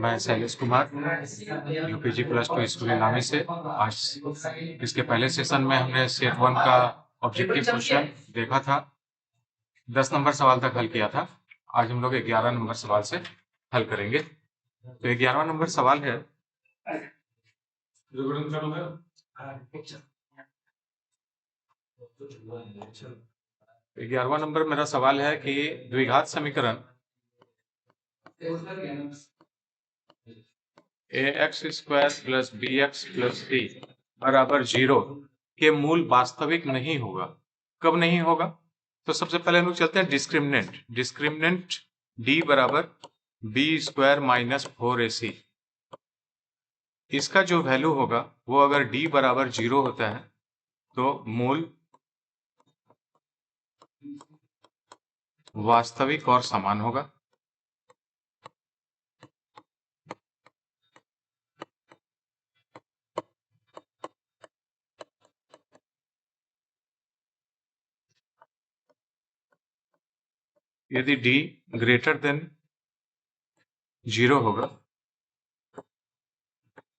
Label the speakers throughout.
Speaker 1: मैं Shailesh Kumar UPG plus two school इलामी से। आज इसके पहले सेशन में हमने सेट 1 का ऑब्जेक्टिव क्वेश्चन देखा था, 10 नंबर सवाल तक हल किया था। आज हम लोग 11 नंबर सवाल से हल करेंगे। तो 11वां नंबर सवाल है, 11वां नंबर मेरा सवाल है कि द्विघात समीकरण ax² + bx + c बराबर 0 के मूल वास्तविक नहीं होगा। कब नहीं होगा? तो सबसे पहले हम लोग चलते हैं डिस्क्रिमिनेंट d बराबर b² - 4ac। इसका जो वैल्यू होगा वो अगर d बराबर 0 होता है तो मूल वास्तविक और समान होगा। यदि d ग्रेटर देन 0 होगा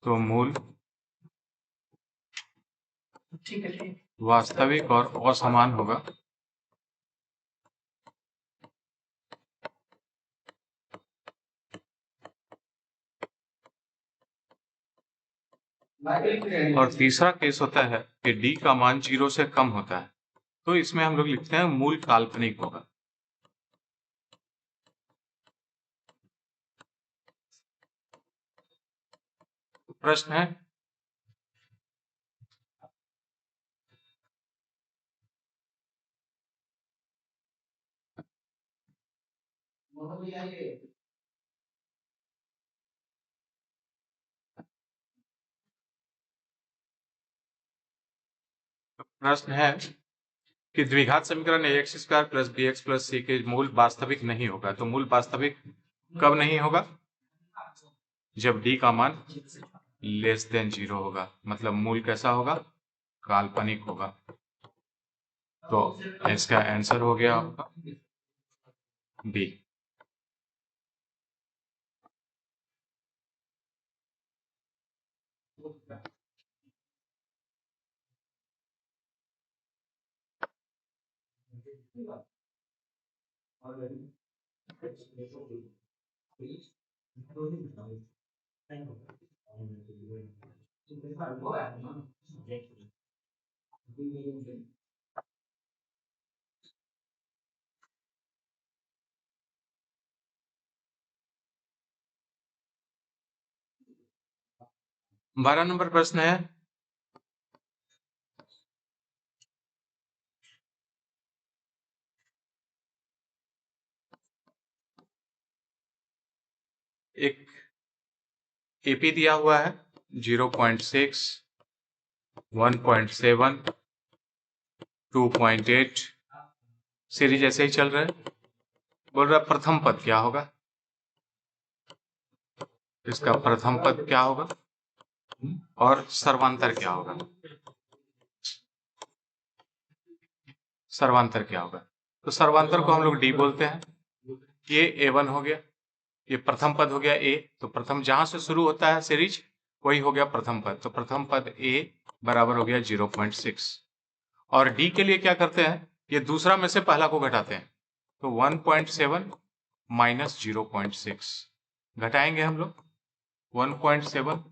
Speaker 1: तो मूल वास्तविक और असमान होगा। और तीसरा केस होता है कि d का मान 0 से कम होता है, तो इसमें हम लोग लिखते हैं मूल काल्पनिक होगा। प्रश्न है, कि द्विघात समीकरण ax² + bx + c के मूल वास्तविक नहीं होगा। तो मूल वास्तविक कब नहीं होगा? जब d का मान लेस देन 0 होगा, मतलब मूल कैसा होगा? काल्पनिक होगा। तो इसका आंसर हो गया आपका बी। बारह नंबर प्रश्न है, एक एपी दिया हुआ है 0.6, 1.7, 2.8 सीरीज ऐसे ही चल रहा है। बोल रहा प्रथम पद क्या होगा? इसका प्रथम पद क्या होगा और सर्वांतर क्या होगा? सर्वांतर क्या होगा? तो सर्वांतर को हम लोग डी बोलते हैं। ये A1 हो गया, ये प्रथम पद हो गया ए। तो प्रथम जहां से शुरू होता है सीरीज वही हो गया प्रथम पद। तो प्रथम पद ए बराबर हो गया 0.6। और डी के लिए क्या करते हैं? ये दूसरा में से पहला को घटाते हैं। तो 1.7 - 0.6 घटाएंगे हम लोग। 1.7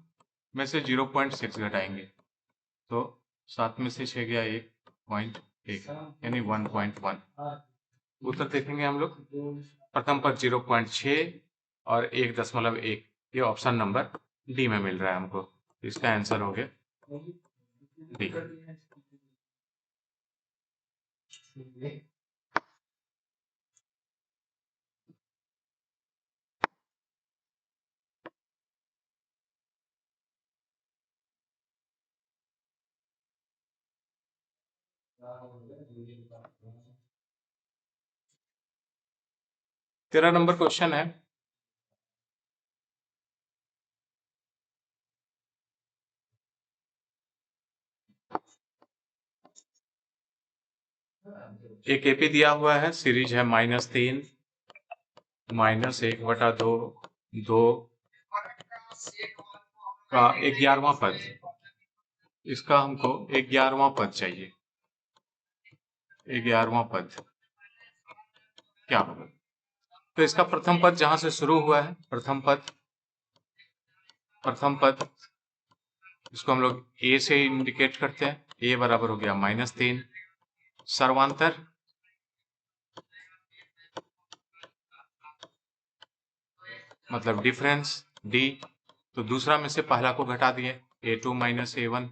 Speaker 1: में से 0.6 घटाएंगे तो 7 में से 6 गया 1.1 यानी 1.1। उत्तर देखेंगे हम लोग। प्रथम पद 0.6 और 1.1, ये ऑप्शन नंबर डी में मिल रहा है हमको। इसका आंसर हो गया डी। 13 नंबर क्वेश्चन है, एक एपी दिया हुआ है, सीरीज है -3, -1/2 2 का 11वां पद, इसका हमको 11वां पद चाहिए। 11वां पद क्या होगा? तो इसका प्रथम पद जहां से शुरू हुआ है, प्रथम पद इसको हम लोग ए से इंडिकेट करते हैं। ए बराबर हो गया -3। सर्वांतर मतलब डिफरेंस डी, तो दूसरा में से पहला को घटा दिए, A2 - A1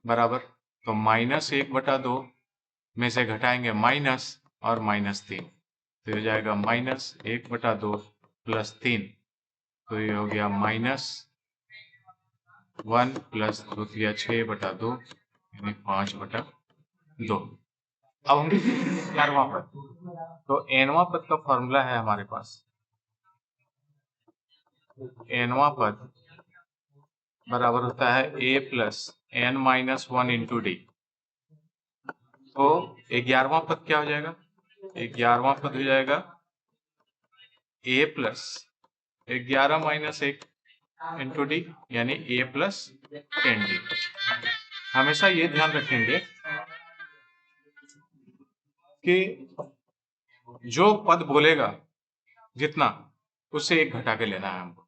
Speaker 1: बराबर, तो -1/2 में से घटाएंगे माइनस और -3, तो हो जाएगा -1/2 + 3, तो ये हो गया -1 + 2 दिया 6/2 यानी 5/2। अब हम 11वां पद, तो nवां पद का फॉर्मूला है हमारे पास, nवां पद बराबर होता है a + n - 1 × d। तो 11वां पद क्या हो जाएगा? 11वां पद हो जाएगा a + 11 - 1 × d, यानी a + 10d। हमेशा ये ध्यान रखेंगे कि जो पद बोलेगा जितना, उससे एक घटा के लेना है हमको।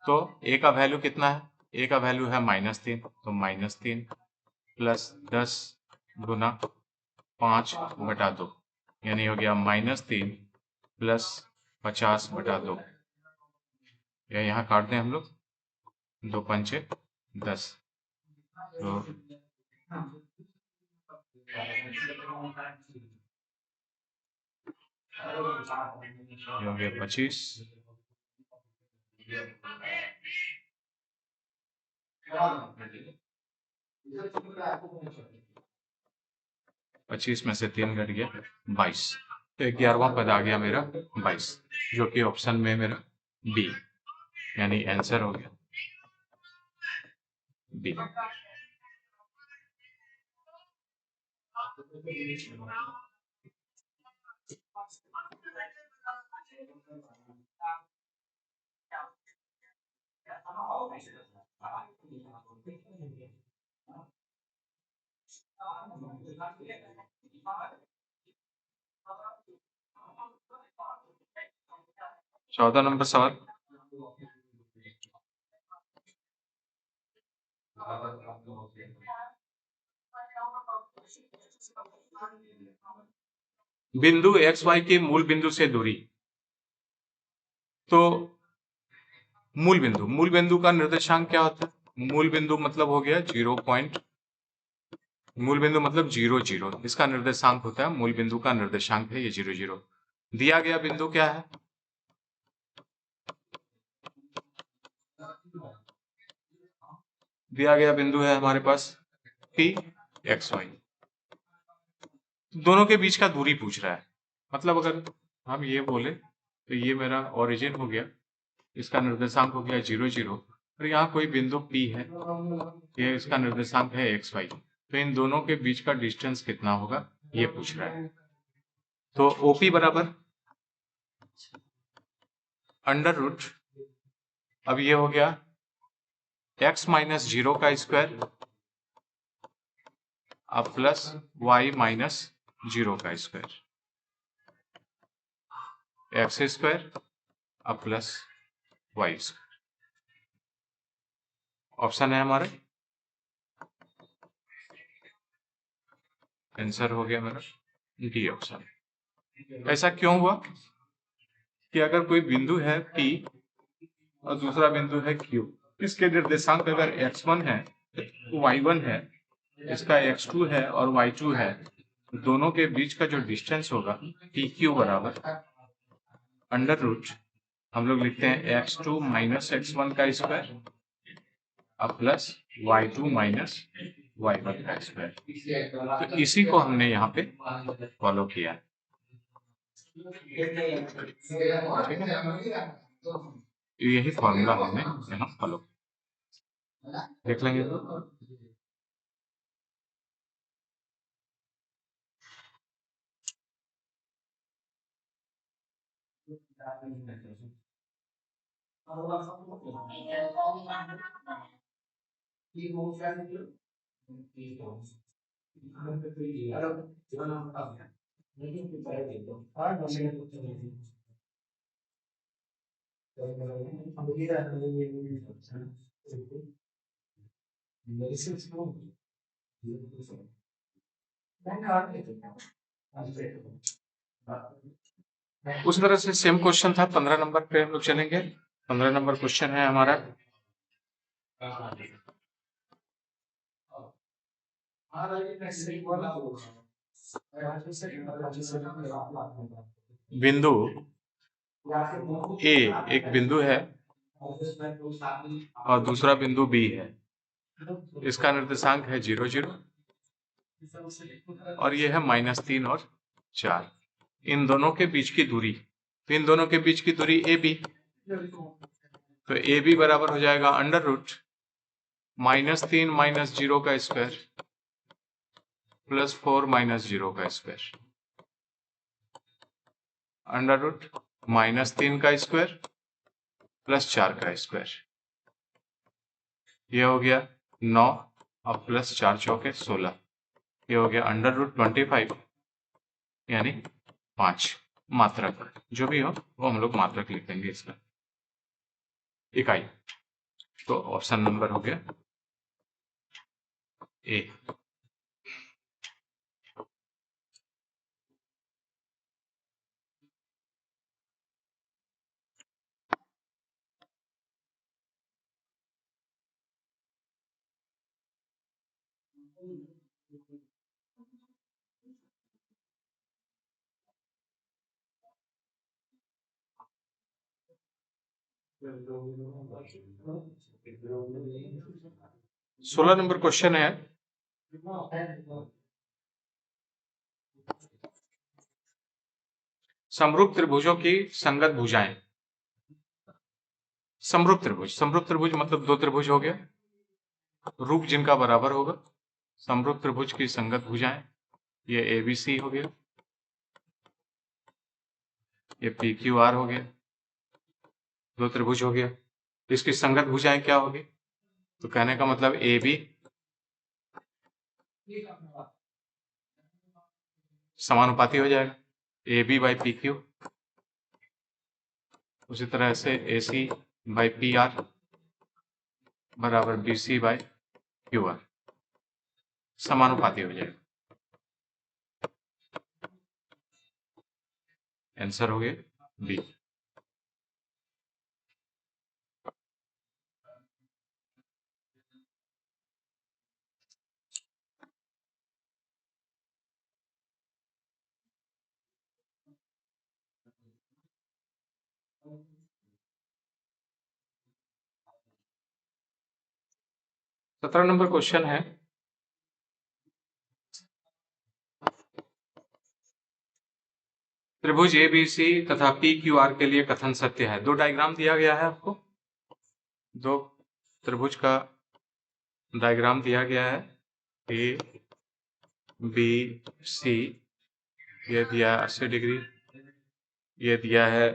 Speaker 1: तो a का वैल्यू कितना है? a का वैल्यू है -3, तो -3 + 10 गुना 5/2, यानी हो गया -3 + 50/2। या यहाँ काट दें हम लोग, 2 पंचे 10, तो ये हो गया 25। 25 में से 3 घट गया 22, तो 11वां पद आ गया मेरा 22, जो कि ऑप्शन में मेरा बी, यानी आंसर हो गया बी। 14 नंबर सवाल, बिंदु XY के मूल बिंदु से दूरी, तो मूल बिंदु का निर्देशांक क्या होता है? मूल बिंदु मतलब हो गया 0 मूल बिंदु मतलब 0 0, इसका निर्देशांक होता है, मूल बिंदु का निर्देशांक है ये 0 0। दिया गया बिंदु क्या है? दिया गया बिंदु है हमारे पास PXY, दोनों के बीच का दूरी पूछ रहा है। मतलब अगर हम ये बोले तो ये मेरा ओरिजिन हो गया, इसका निर्देशांक हो गया 0 0, और यहाँ कोई बिंदु P है, ये इसका निर्देशांक है XY, तो इन दोनों के बीच का डिस्टेंस कितना होगा ये पूछ रहा है। तो OP बराबर √, अब ये हो गया x - 0 का स्क्वायर अब प्लस y - 0 का स्क्वायर, x स्क्वायर अब प्लस y स्क्वायर। ऑप्शन है हमारे, आंसर हो गया मेरा डी ऑप्शन। ऐसा क्यों हुआ कि अगर कोई बिंदु है P और दूसरा बिंदु है Q, इसके निर्देशांक अगर x1 है, y1 है, इसका x2 है और y2 है, दोनों के बीच का जो डिस्टेंस होगा PQ बराबर √, हम लोग लिखते हैं x2 - x1 का स्क्वायर अब प्लस y2 - y1 का स्क्वायर। तो इसी को हमने यहाँ पे फॉलो किया। यही फॉर्मूला हमने यहाँ फॉलो, देख लेंगे। उस तरह से सेम क्वेश्चन था, 15 नंबर पे हम लोग चलेंगे। 15 नंबर क्वेश्चन है हमारा, बिंदु ए एक बिंदु है और दूसरा बिंदु बी है। इसका निर्देशांक है 0 0 और ये है -3 और 4। इन दोनों के बीच की दूरी, तो इन दोनों के बीच की दूरी ए बी, तो ए बी बराबर हो जाएगा √-3 - 0 का स्क्वायर +4 - 0 का स्क्वायर, √-3 का स्क्वायर +4 का स्क्वायर। ये हो गया 9 और +4 चौके 16। ये हो गया √25 यानी 5 मात्रक। जो भी हो वो हम लोग मात्रक लिख देंगे इसका, इकाई। तो ऑप्शन नंबर हो गया ए। 16 नंबर क्वेश्चन है, समरूप त्रिभुजों की संगत भुजाएं। समरूप त्रिभुज मतलब दो त्रिभुज हो गया, रूप जिनका बराबर होगा। समरूप त्रिभुज की संगत भुजाएं, ये ABC हो गया, ये PQR हो गया, दो त्रिभुज हो गया। इसकी संगत भुजाएं क्या होगी? तो कहने का मतलब AB समानुपाती हो जाएगा AB/PQ, उसी तरह से AC/PR बराबर BC/QR, समानुपाती हो जाएगा। आंसर हो गया बी। सत्रह नंबर क्वेश्चन है, त्रिभुज ABC तथा PQR के लिए कथन सत्य है। दो डायग्राम दिया गया है आपको, दो त्रिभुज का डायग्राम दिया गया है, ABC, ये दिया है 80 डिग्री, ये दिया है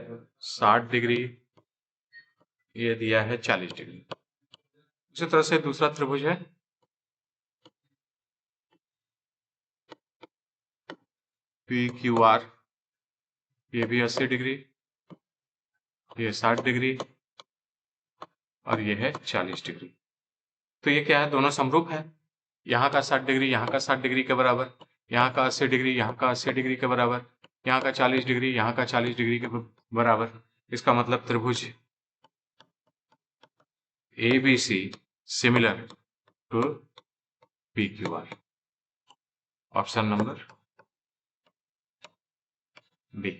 Speaker 1: 60 डिग्री, ये दिया है 40 डिग्री। उसी तरह से दूसरा त्रिभुज है PQR, ये भी 80 डिग्री, ये 60 डिग्री और ये है 40 डिग्री। तो ये क्या है? दोनों समरूप है। यहाँ का 60 डिग्री यहाँ का 60 डिग्री के बराबर, यहाँ का 80 डिग्री यहाँ का 80 डिग्री के बराबर, यहाँ का 40 डिग्री यहाँ का 40 डिग्री के बराबर। इसका मतलब त्रिभुज ABC similar to PQR। Option number B.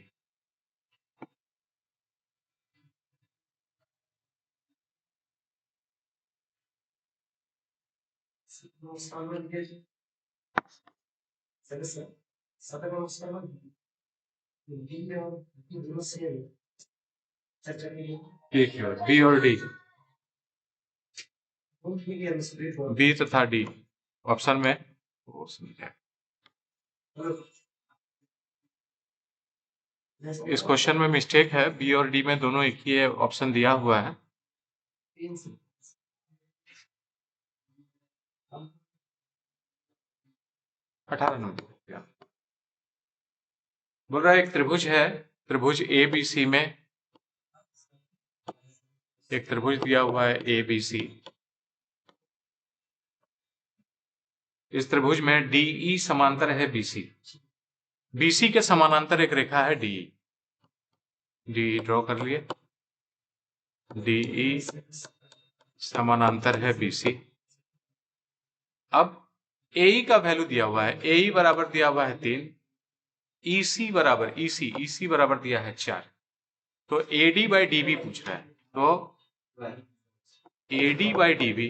Speaker 1: B और डी, बी तथा डी ऑप्शन में इस क्वेश्चन में मिस्टेक है, बी और डी में दोनों एक ही ऑप्शन दिया हुआ है। अठारह नंबर बोल रहा है एक त्रिभुज है, त्रिभुज ए बी सी में एक त्रिभुज दिया हुआ है ए बी सी। इस त्रिभुज में डीई समांतर है बीसी। बीसी के समानांतर एक रेखा है डीई। डीई ड्रॉ कर लिए। डीई समानांतर है बीसी। अब एई का वैल्यू दिया हुआ है, एई बराबर दिया हुआ है 3, ईसी बराबर ईसी बराबर दिया है 4। तो एडी बाई डीबी पूछ रहा है, तो एडी बाई डीबी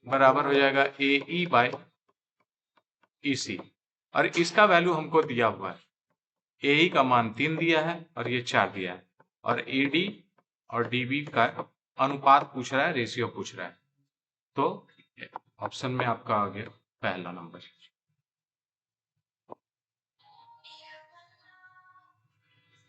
Speaker 1: बराबर हो जाएगा एई बाई ईसी। और इसका वैल्यू हमको दिया हुआ है, एई का मान 3 दिया है और ये 4 दिया है, और एडी और डीबी का अनुपात पूछ रहा है, रेशियो पूछ रहा है। तो ऑप्शन में आपका आ गया पहला नंबर।